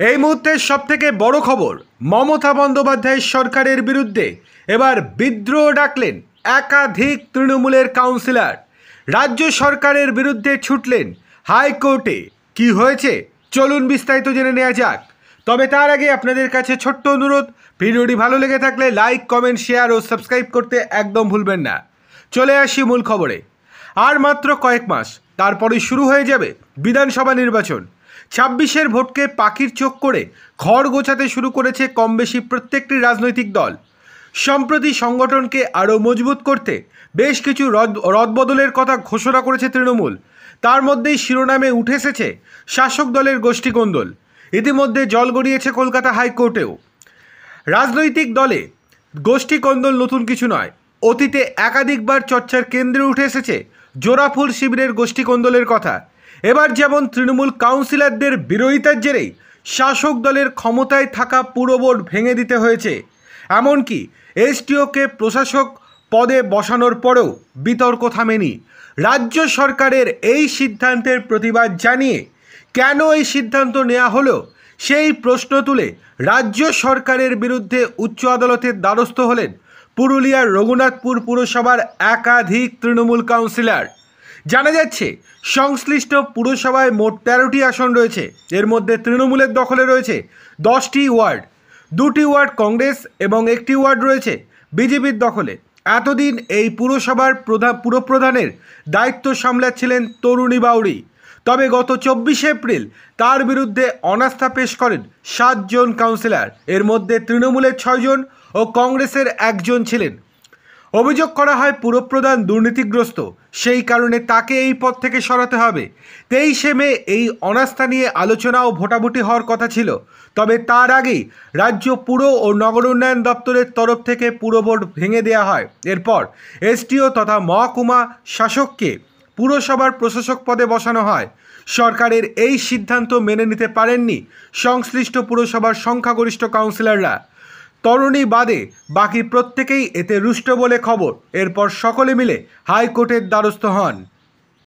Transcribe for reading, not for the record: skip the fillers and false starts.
এই মুহূর্তের সবথেকে বড় খবর, মমতা বন্দ্যোপাধ্যায়ের সরকারের বিরুদ্ধে এবার বিদ্রোহ ডাকলেন একাধিক তৃণমূলের কাউন্সিলর। রাজ্য সরকারের বিরুদ্ধে ছুটলেন হাইকোর্টে। কি হয়েছে চলুন বিস্তারিত জেনে নেওয়া যাক। তবে তার আগে আপনাদের কাছে ছোট্ট অনুরোধ, ভিডিওটি ভালো লেগে থাকলে লাইক, কমেন্ট, শেয়ার ও সাবস্ক্রাইব করতে একদম ভুলবেন না। চলে আসি মূল খবরে। আর মাত্র কয়েক মাস, তারপরে শুরু হয়ে যাবে বিধানসভা নির্বাচন। 26-এর ভোটকে পাখির চোখ করে ঘর গোছাতে শুরু করেছে কম বেশি প্রত্যেকটি রাজনৈতিক দল। সম্প্রতি সংগঠনকে আরও মজবুত করতে বেশ কিছু রদবদলের কথা ঘোষণা করেছে তৃণমূল। তার মধ্যেই শিরোনামে উঠে এসেছে শাসক দলের গোষ্ঠীকোন্দল। ইতিমধ্যে জল গড়িয়েছে কলকাতা হাইকোর্টেও। রাজনৈতিক দলে গোষ্ঠীকোন্দল নতুন কিছু নয়, অতীতে একাধিকবার চর্চার কেন্দ্রে উঠে এসেছে জোড়াফুল শিবিরের গোষ্ঠীকোন্দলের কথা। এবার যেমন তৃণমূল কাউন্সিলরদের বিরোধিতার জেরেই শাসক দলের ক্ষমতায় থাকা পুরো বোর্ড ভেঙে দিতে হয়েছে। এমনকি এসটিওকে প্রশাসক পদে বসানোর পরেও বিতর্ক থামেনি। রাজ্য সরকারের এই সিদ্ধান্তের প্রতিবাদ জানিয়ে কেন এই সিদ্ধান্ত নেওয়া হলো সেই প্রশ্ন তুলে রাজ্য সরকারের বিরুদ্ধে উচ্চ আদালতের দ্বারস্থ হলেন পুরুলিয়ার রঘুনাথপুর পুরসভার একাধিক তৃণমূল কাউন্সিলর। জানা যাচ্ছে সংশ্লিষ্ট পুরসভায় মোট 13টি আসন রয়েছে। এর মধ্যে তৃণমূলের দখলে রয়েছে 10টি ওয়ার্ড, 2টি ওয়ার্ড কংগ্রেস এবং 1টি ওয়ার্ড রয়েছে বিজেপির দখলে। এতদিন এই পুরসভার পুরপ্রধানের দায়িত্ব সামলাচ্ছিলেন তরুণী বাউরি। তবে গত 24 এপ্রিল তার বিরুদ্ধে অনাস্থা পেশ করেন 7 জন কাউন্সিলর। এর মধ্যে তৃণমূলের 6 জন ও কংগ্রেসের 1 জন ছিলেন। অভিযোগ করা হয় পুরপ্রধান দুর্নীতিগ্রস্ত, সেই কারণে তাকে এই পদ থেকে সরাতে হবে। 23 মে এই অনাস্থা নিয়ে আলোচনা ও ভোটাভুটি হওয়ার কথা ছিল। তবে তার আগেই রাজ্য পুর ও নগর উন্নয়ন দপ্তরের তরফ থেকে পুর বোর্ড ভেঙে দেওয়া হয়। এরপর এসটিও তথা মহকুমা শাসককে পুরসভার প্রশাসক পদে বসানো হয়। সরকারের এই সিদ্ধান্ত মেনে নিতে পারেননি সংশ্লিষ্ট পুরসভার সংখ্যাগরিষ্ঠ কাউন্সিলররা। তরুণী বাদে বাকি প্রত্যেকেই এতে রুষ্ট বলে খবর। এরপর সকলে মিলে হাইকোর্টের দ্বারস্থ হন।